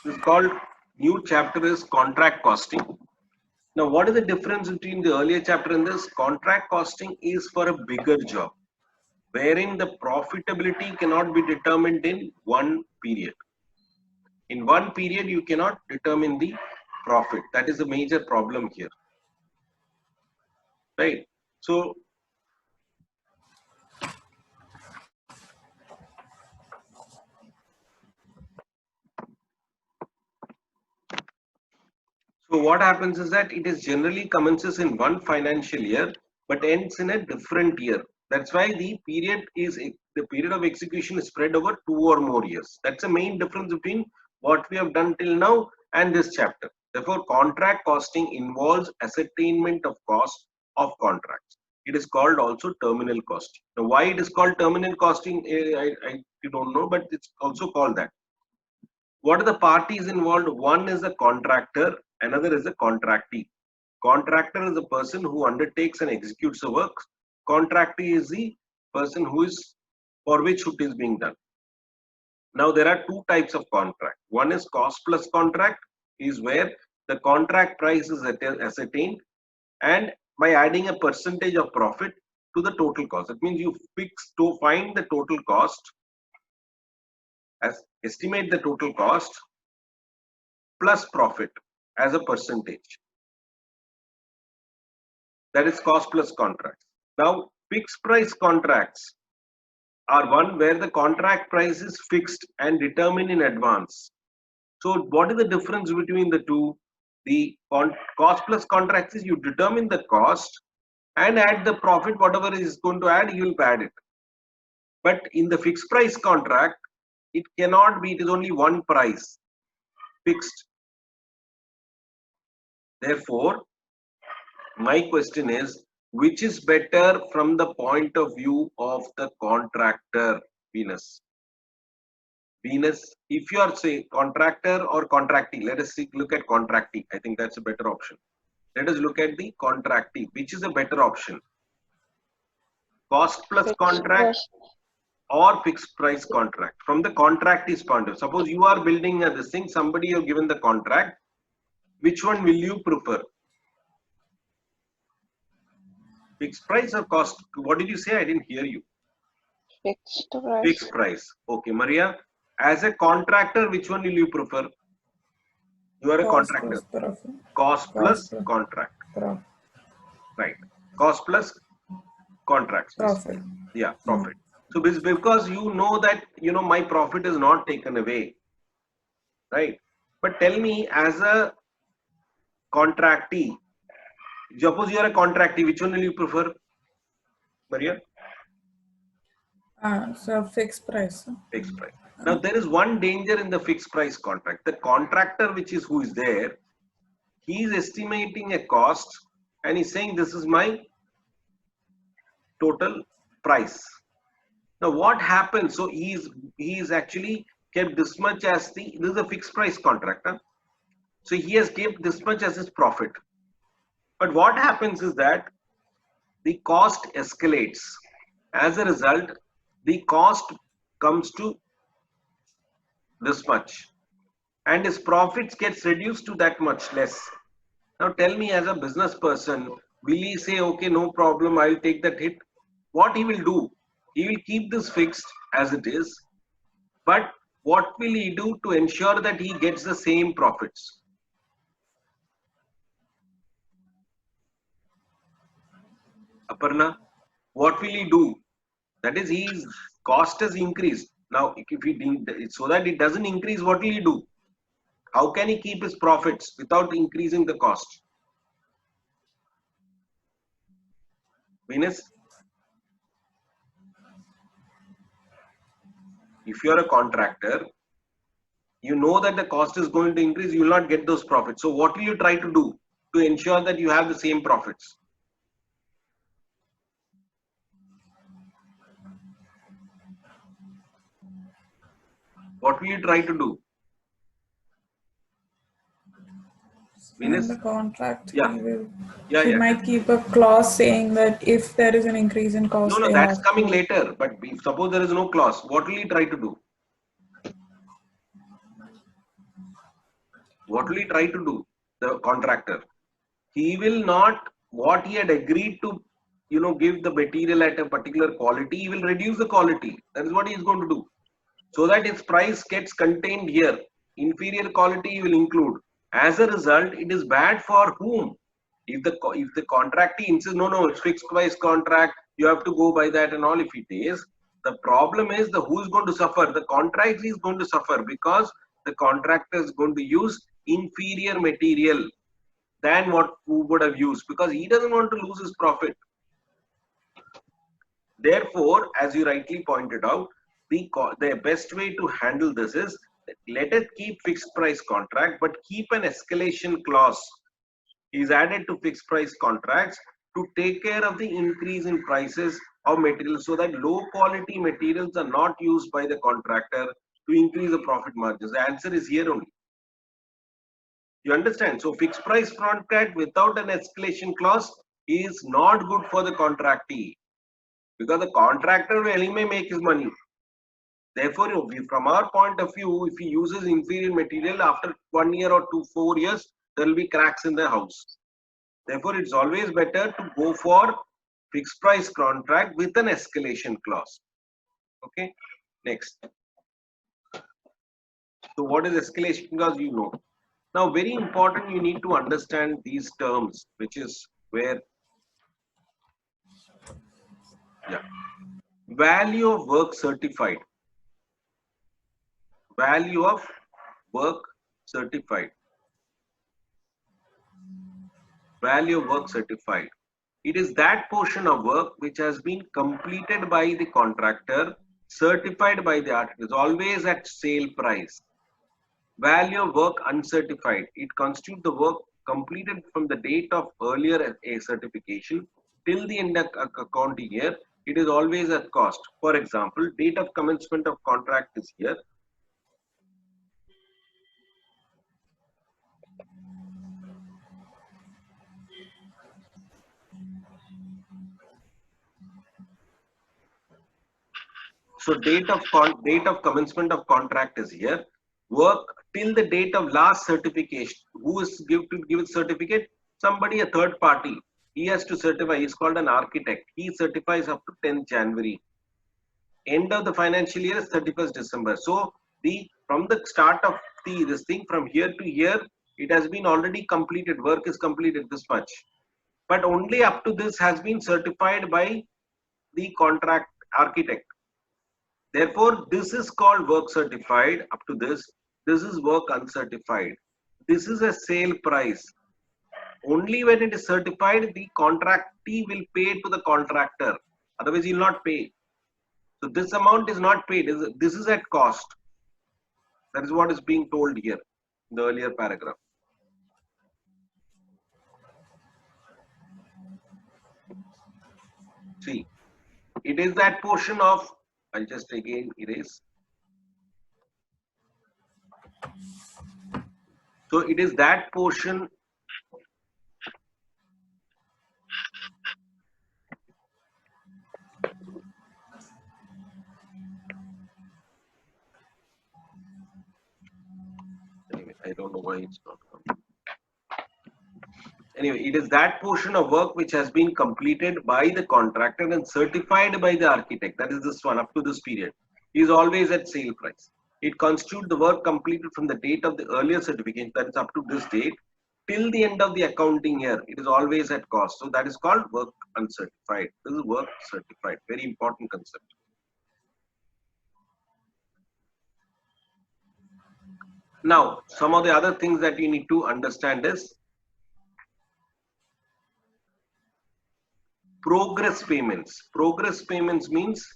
is called, new chapter is contract costing. Now, what is the difference between the earlier chapter and this? Contract costing is for a bigger job, wherein the profitability cannot be determined in one period. In one period, you cannot determine the profit. That is a major problem here, right? So, what happens is that it is generally commences in one financial year, but ends in a different year. That's why the period of execution is spread over 2 or more years. That's the main difference between what we have done till now and this chapter. Therefore, contract costing involves ascertainment of cost of contracts. It is called also terminal costing. Now, why it is called terminal costing, I don't know, but it's also called that. What are the parties involved? One is a contractor, another is a contractee. Contractor is the person who undertakes and executes the work. Contractee is the person who is, for which it is being done. Now, there are two types of contract. One is cost plus contract, is where the contract price is ascertained, and by adding a percentage of profit to the total cost. That means you fix to find the total cost, as estimate the total cost plus profit as a percentage. That is cost plus contracts. Now, fixed price contracts are one where the contract price is fixed and determined in advance. So, what is the difference between the two? The cost plus contracts is you determine the cost and add the profit, whatever is going to add, you will add it. But in the fixed price contract, it cannot be, it is only one price, fixed. Therefore, my question is, which is better from the point of view of the contractor, Venus? Venus, if you are saying contractor or contractee, let us look at contractee. I think that's a better option. Let us look at the contractee. Which is a better option? Cost plus contract or fixed price contract? From the contractee's point of view, suppose you are building this thing, somebody you have given the contract. Which one will you prefer? Fixed price or cost? What did you say? I didn't hear you. Fixed price. Fixed price. Okay, Maria. As a contractor, which one will you prefer? You are a contractor. Cost plus contract. Right. Cost plus contracts. Profit. Yeah, profit. So because you know that my profit is not taken away, right? But tell me, as a contractee, suppose you are a contractee, which one will you prefer, Maria? So fixed price. Fixed price. Now there is one danger in the fixed price contract. The contractor, who is there, he is estimating a cost and he's saying this is my total price. Now what happens? So he is actually kept this much as this is a fixed price contract. Huh? So he has kept this much as his profit. But what happens is that the cost escalates. As a result, the cost comes to this much and his profits gets reduced to that much less. Now tell me, as a business person, will he say, okay, no problem, I'll take that hit? What he will do? He will keep this fixed as it is, but what will he do to ensure that he gets the same profits? Aparna, what will he do? That is, his cost has increased. Now, if he so that it doesn't increase, what will he do? How can he keep his profits without increasing the cost? Venus, if you are a contractor, you know that the cost is going to increase, you will not get those profits. So what will you try to do to ensure that you have the same profits? What will you try to do? In the contract, yeah. He might keep a clause saying that if there is an increase in cost. No, that's coming later. But if suppose there is no clause, what will he try to do? What will he try to do? The contractor. He will not, what he had agreed to, give the material at a particular quality, he will reduce the quality. That is what he is going to do. So that its price gets contained here. Inferior quality he will include. As a result, it is bad for whom? If the contractee insists, no, it's fixed price contract, you have to go by that and all, if it is, the problem is who is going to suffer? The contractee is going to suffer because the contractor is going to use inferior material than what who would have used, because he doesn't want to lose his profit. Therefore, as you rightly pointed out, the best way to handle this is, let it keep fixed price contract, but keep an escalation clause is added to fixed price contracts to take care of the increase in prices of materials, so that low quality materials are not used by the contractor to increase the profit margins. The answer is here only. You understand? So fixed price contract without an escalation clause is not good for the contractee, because the contractor will anyway make his money. Therefore, from our point of view, if he uses inferior material, after 1 year or 4 years, there will be cracks in the house. Therefore, it's always better to go for fixed price contract with an escalation clause. Okay, next. So what is escalation clause? You know. Now, very important, you need to understand these terms, which is where, value of work certified. Value of work certified. Value of work certified. It is that portion of work which has been completed by the contractor, certified by the architect, always at sale price. Value of work uncertified. It constitutes the work completed from the date of earlier a certification till the end of accounting year. It is always at cost. For example, date of commencement of contract is here. So date of commencement of contract is here. Work till the date of last certification. Who is to give a certificate? Somebody, a third party. He has to certify. He's called an architect. He certifies up to 10th January. End of the financial year is 31st December. So from the start of this thing, from here to here, it has been already completed. Work is completed this much. But only up to this has been certified by the contract architect. Therefore, this is called work certified up to this. This is work uncertified. This is a sale price. Only when it is certified, the contractee will pay to the contractor. Otherwise, he will not pay. So this amount is not paid. This is at cost. That is what is being told here in the earlier paragraph. See, it is that portion of, I'll just again erase. So it is that portion . Anyway, I don't know why it's not coming. Anyway, it is that portion of work which has been completed by the contractor and certified by the architect. That is this one up to this period. Is always at sale price. It constitutes the work completed from the date of the earlier certification, that is up to this date, till the end of the accounting year. It is always at cost. So that is called work uncertified. This is work certified. Very important concept. Now, some of the other things that you need to understand is progress payments. Progress payments means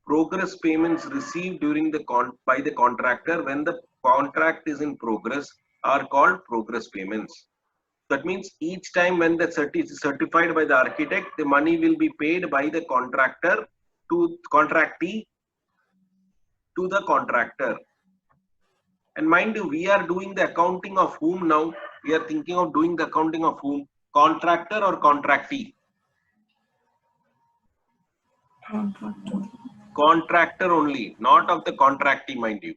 progress payments received during by the contractor when the contract is in progress are called progress payments. That means each time when the is certified by the architect, the money will be paid by the contractor to contractee to the contractor. And mind you, we are doing the accounting of whom now? We are thinking of doing the accounting of whom? Contractor or contractee? Contractor only, not of the contractee, mind you.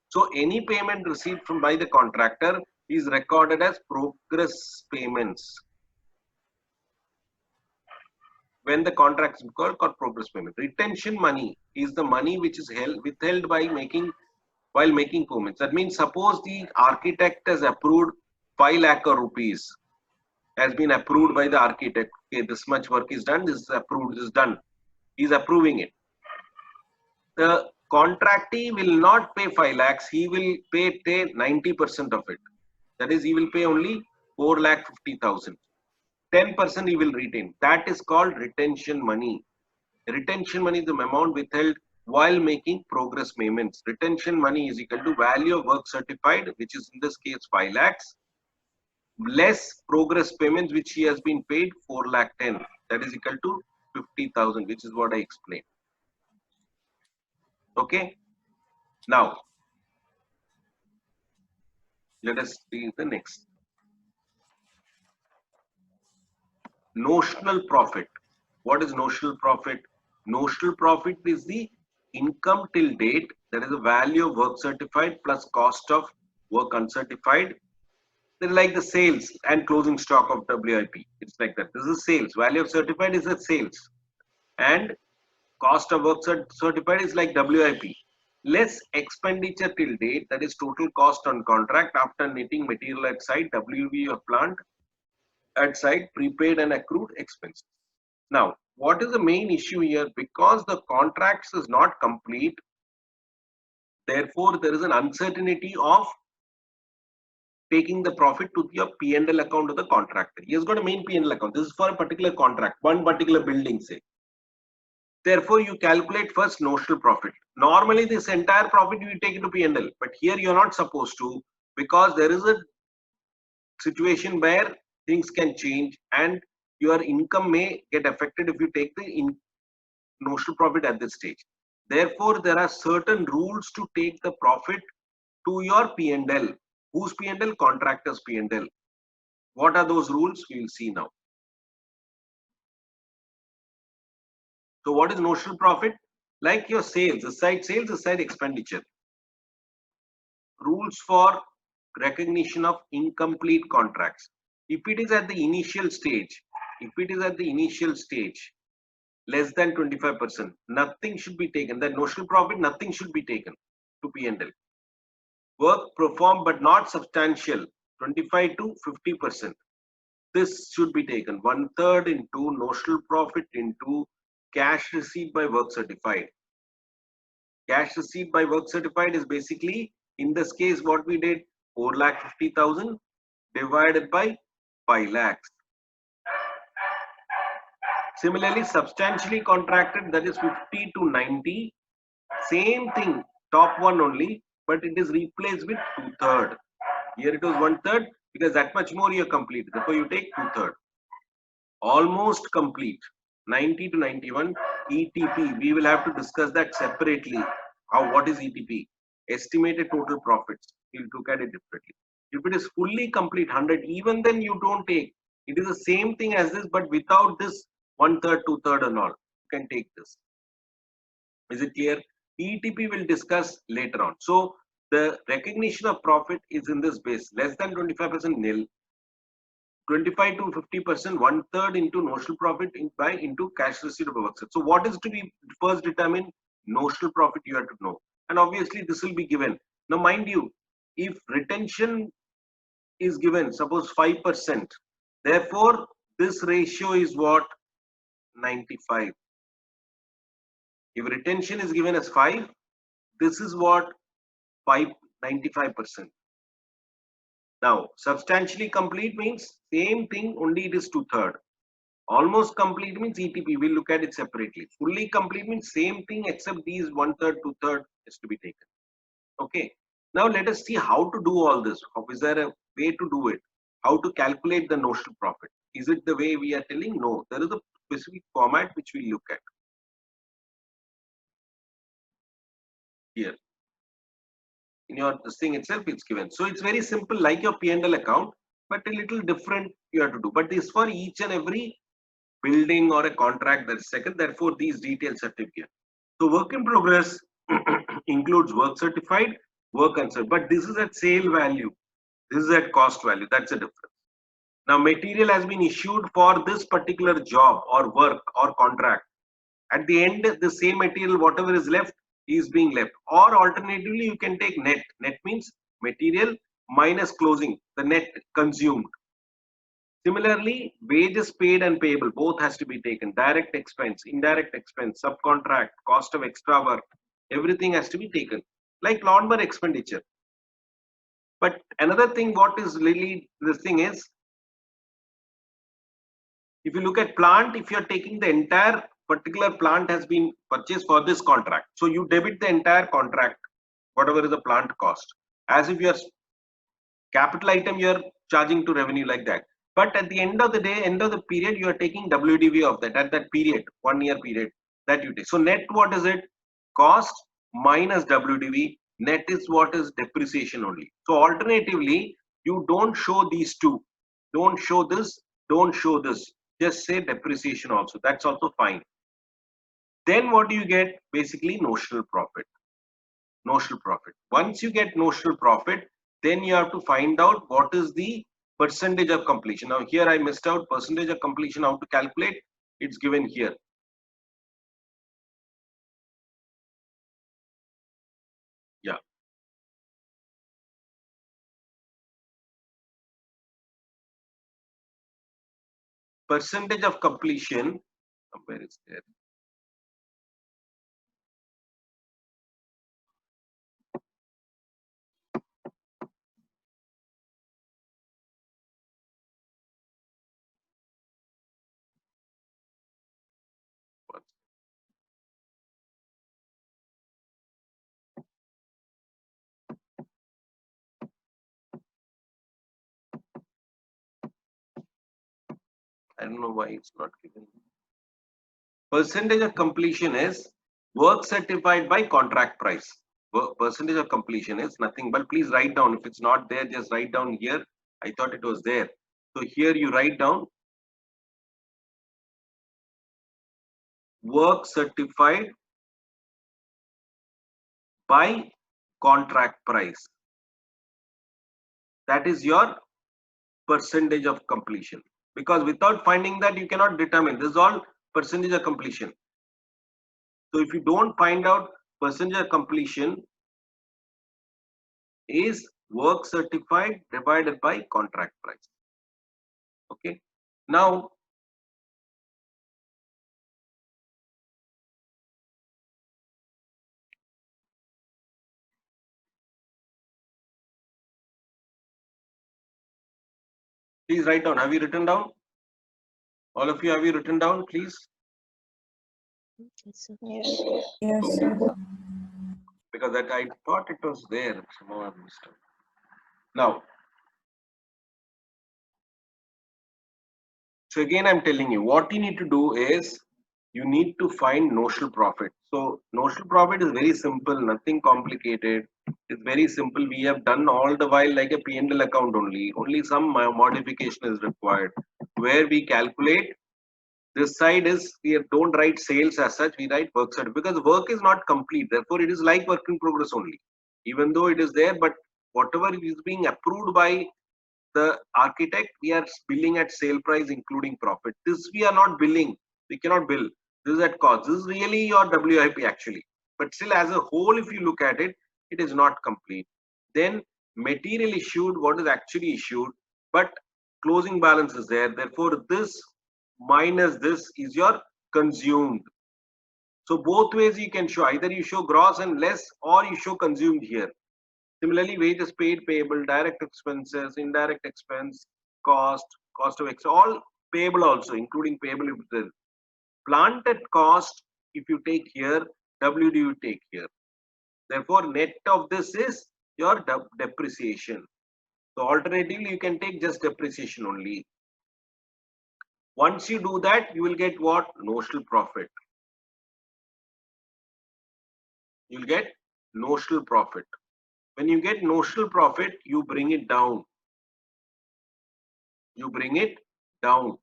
So any payment received by the contractor is recorded as progress payments. When the contract is called progress payment. Retention money is the money which is withheld by while making payments. That means suppose the architect has approved 5 lakh rupees, has been approved by the architect. Okay, this much work is done, this is approved, this is done. He is approving it. The contractee will not pay 5 lakhs, he will pay 90% of it. That is, he will pay only 4,50,000. 10% he will retain. That is called retention money. Retention money is the amount withheld while making progress payments. Retention money is equal to value of work certified, which is in this case 5 lakhs, less progress payments which he has been paid 4,10,000. That is equal to 50,000, which is what I explained. Okay. Now, let us see the next. Notional profit. What is notional profit? Notional profit is the income till date, that is the value of work certified plus cost of work uncertified. They're like the sales and closing stock of WIP. It's like that. This is sales. Value of certified is the sales. And cost of work certified is like WIP. Less expenditure till date, that is total cost on contract after netting material at site, WB of plant at site, prepaid and accrued expenses. Now, what is the main issue here? Because the contracts is not complete, therefore there is an uncertainty of taking the profit to your P&L account of the contractor. He has got a main P&L account. This is for a particular contract, one particular building, say. Therefore, you calculate first notional profit. Normally, this entire profit you take into P&L, but here you are not supposed to, because there is a situation where things can change and your income may get affected if you take the notional profit at this stage. Therefore, there are certain rules to take the profit to your P&L. Whose P&L? Contractor's P&L. What are those rules? We will see now. So what is notional profit? Like your sales, the side expenditure. Rules for recognition of incomplete contracts. If it is at the initial stage, less than 25%, nothing should be taken. The notional profit, nothing should be taken to P&L. Work performed but not substantial, 25 to 50%. This should be taken. 1/3 into notional profit into cash received by work certified. Cash received by work certified is basically, in this case, what we did, 4,50,000 divided by 5 lakhs. Similarly, substantially contracted, that is 50 to 90. Same thing, top one only, but it is replaced with 2/3. Here it was 1/3 because that much more you complete. Therefore, you take 2/3. Almost complete, 90 to 91. ETP, we will have to discuss that separately. What is ETP? Estimated total profits. We'll look at it differently. If it is fully complete, 100, even then you don't take. It is the same thing as this, but without this 1/3, 2/3 and all. You can take this. Is it clear? ETP will discuss later on. So the recognition of profit is in this base. Less than 25% nil. 25 to 50%, 1/3 into notional profit into cash received of work. So what is to be first determined? Notional profit you have to know. And obviously this will be given. Now mind you, if retention is given, suppose 5%, therefore this ratio is what? 95. If retention is given as 5, this is what? 95%. Now, substantially complete means same thing, only it is 2/3. Almost complete means ETP. We'll look at it separately. Fully complete means same thing except these 1/3, 2/3 is to be taken. Okay. Now let us see how to do all this. Is there a way to do it? How to calculate the notional profit? Is it the way we are telling? No. There is a specific format which we look at. Here. In your this thing itself, it's given. So it's very simple, like your P&L account, but a little different you have to do. But this for each and every building or a contract that is second. Therefore, these details are given. So work in progress includes work certified, work uncertified. But this is at sale value. This is at cost value. That's the difference. Now, material has been issued for this particular job or work or contract. At the end, the same material, whatever is left, is being left. Or alternatively, you can take net. Net means material minus closing, the net consumed. Similarly, wages paid and payable, both has to be taken. Direct expense, indirect expense, subcontract, cost of extra work, everything has to be taken. Like lawnmower expenditure. But another thing, what is really this thing is, if you look at plant, if you are taking the entire particular plant has been purchased for this contract, so you debit the entire contract, whatever is the plant cost, as if your capital item you are charging to revenue like that. But at the end of the day, end of the period, you are taking WDV of that at that period, 1 year period that you take. So net, what is it? Cost minus WDV. Net is what is depreciation only. So alternatively, you don't show these two. Don't show this. Don't show this. Just say depreciation also. That's also fine. Then what do you get? Basically notional profit. Notional profit. Once you get notional profit, then you have to find out what is the percentage of completion. Now here I missed out percentage of completion. How to calculate? It's given here. Yeah. Percentage of completion. Where is there? I don't know why it's not given. Percentage of completion is work certified by contract price. Percentage of completion is nothing but, please write down. If it's not there, just write down here. I thought it was there. So here you write down work certified by contract price. That is your percentage of completion. Because without finding that, you cannot determine. This is all percentage of completion. So if you don't find out percentage of completion is work certified divided by contract price. Okay. Now, please write down. Have you written down? All of you, have you written down, please? Yes. Yes, sir. Because that I thought it was there. Somehow I missed it. Now, so again, I'm telling you, what you need to do is you need to find notional profit. So notional profit is very simple, nothing complicated. It's very simple. We have done all the while like a P&L account only. Only some modification is required where we calculate. This side is, we don't write sales as such, we write work side because work is not complete. Therefore, it is like work in progress only. Even though it is there, but whatever is being approved by the architect, we are billing at sale price including profit. This we are not billing. We cannot bill. This is at cost. This is really your WIP actually. But still, as a whole, if you look at it, it is not complete. Then material issued, what is actually issued, but closing balance is there. Therefore, this minus this is your consumed. So both ways you can show. Either you show gross and less, or you show consumed here. Similarly, wages paid, payable, direct expenses, indirect expense, cost of X, all payable also, including payable if there. Plant at cost, if you take here, WD you take here. Therefore, net of this is your depreciation. So alternatively, you can take just depreciation only. Once you do that, you will get what? Notional profit. You'll get notional profit. When you get notional profit, you bring it down. You bring it down.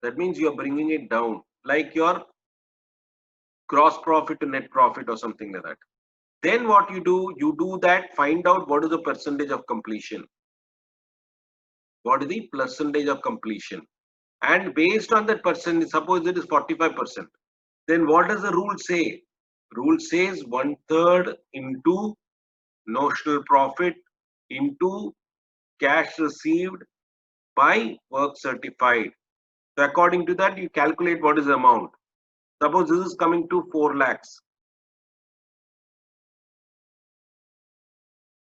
That means you are bringing it down. Like your gross profit to net profit or something like that. Then what you do that, find out what is the percentage of completion. What is the percentage of completion? And based on that percentage, suppose it is 45%. Then what does the rule say? Rule says 1/3 into notional profit into cash received by work certified. So according to that, you calculate what is the amount. Suppose this is coming to 4 lakhs.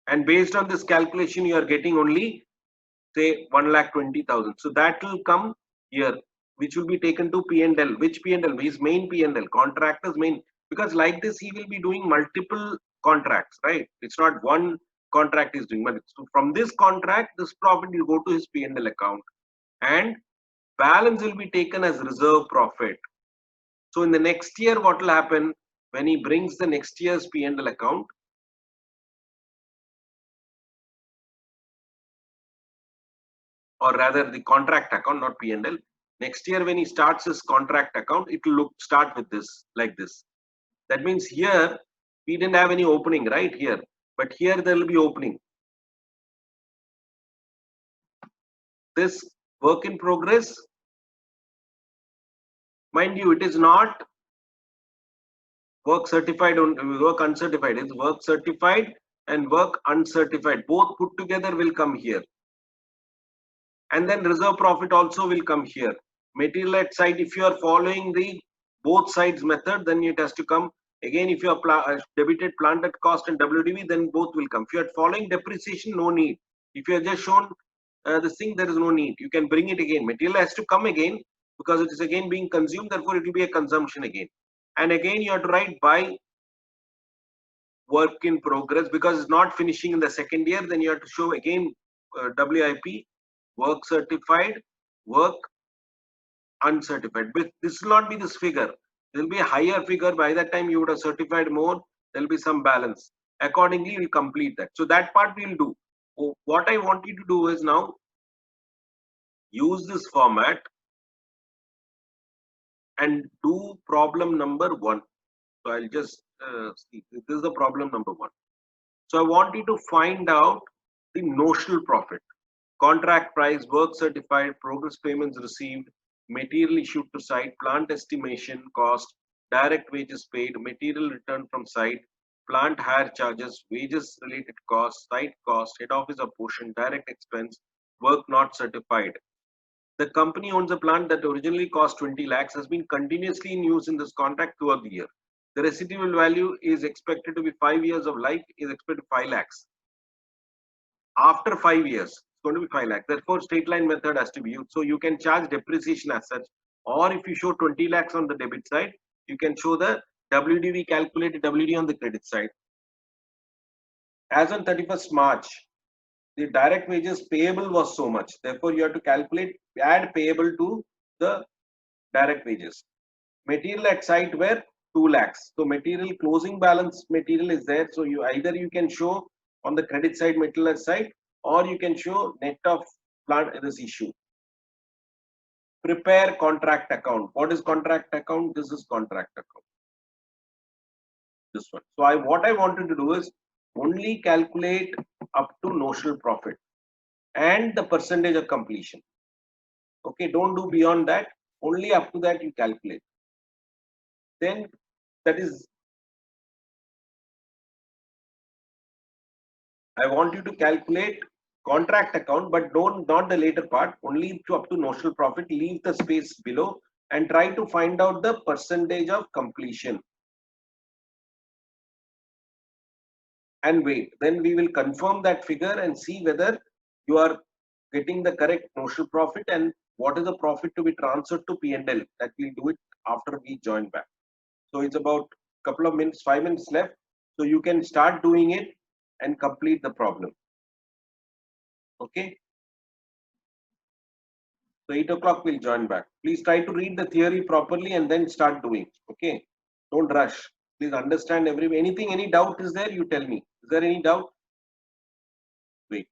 And based on this calculation, you are getting only say 1,20,000. So that will come here, which will be taken to P&L. Which P&L? His main P&L, contractor's main. Because like this, he will be doing multiple contracts, right? It's not one contract he's doing, but from this contract, this profit will go to his P&L account, and balance will be taken as reserve profit. So in the next year, what will happen when he brings the next year's P&L account? Or rather the contract account, not P&L. Next year when he starts his contract account, it will start with this, like this. That means here we didn't have any opening right here, but here there will be opening. This work in progress, mind you, it is not work certified or work uncertified. It's work certified and work uncertified. Both put together will come here. And then reserve profit also will come here. Material at site, if you are following the both sides method, then it has to come. Again, if you are debited plant at cost and WDV, then both will come. If you are following depreciation, no need. If you have just shown this thing, there is no need. You can bring it again. Material has to come again because it is again being consumed. Therefore, it will be a consumption again. And again, you have to write by work in progress because it's not finishing in the second year. Then you have to show again WIP, work certified, work uncertified. But this will not be this figure. There will be a higher figure. By that time, you would have certified more. There will be some balance. Accordingly, we'll complete that. So that part we'll do. What I want you to do is now use this format and do problem number 1. So I'll just see. This is the problem number 1. So I want you to find out the notional profit, contract price, work certified, progress payments received, material issued to site, plant estimation cost, direct wages paid, material returned from site, plant hire charges, wages related costs, site cost, head office apportion, direct expense, work not certified. The company owns a plant that originally cost 20 lakhs, has been continuously in use in this contract throughout the year. The residual value is expected to be 5 years of life, is expected 5 lakhs. After 5 years, it's going to be 5 lakhs. Therefore, straight line method has to be used. So you can charge depreciation as such, or if you show 20 lakhs on the debit side, you can show the WDV calculated WD on the credit side. As on 31st March, the direct wages payable was so much. Therefore, you have to calculate, add payable to the direct wages. Material at site were 2 lakhs. So material closing balance material is there. So you either you can show on the credit side material at site, or you can show net of plant this issue. Prepare contract account. What is contract account? This is contract account. This one. So what I wanted to do is only calculate up to notional profit and the percentage of completion. Okay, don't do beyond that. Only up to that you calculate. Then that is, I want you to calculate contract account, but not the later part, only up to notional profit. Leave the space below and try to find out the percentage of completion. And wait, then we will confirm that figure and see whether you are getting the correct notional profit and what is the profit to be transferred to P&L. That we'll do it after we join back. So it's about a couple of minutes, 5 minutes left. So you can start doing it and complete the problem. Okay. So 8 o'clock we'll join back. Please try to read the theory properly and then start doing. Okay. Don't rush. Please understand anything, any doubt is there, you tell me. Is there any doubt? Wait.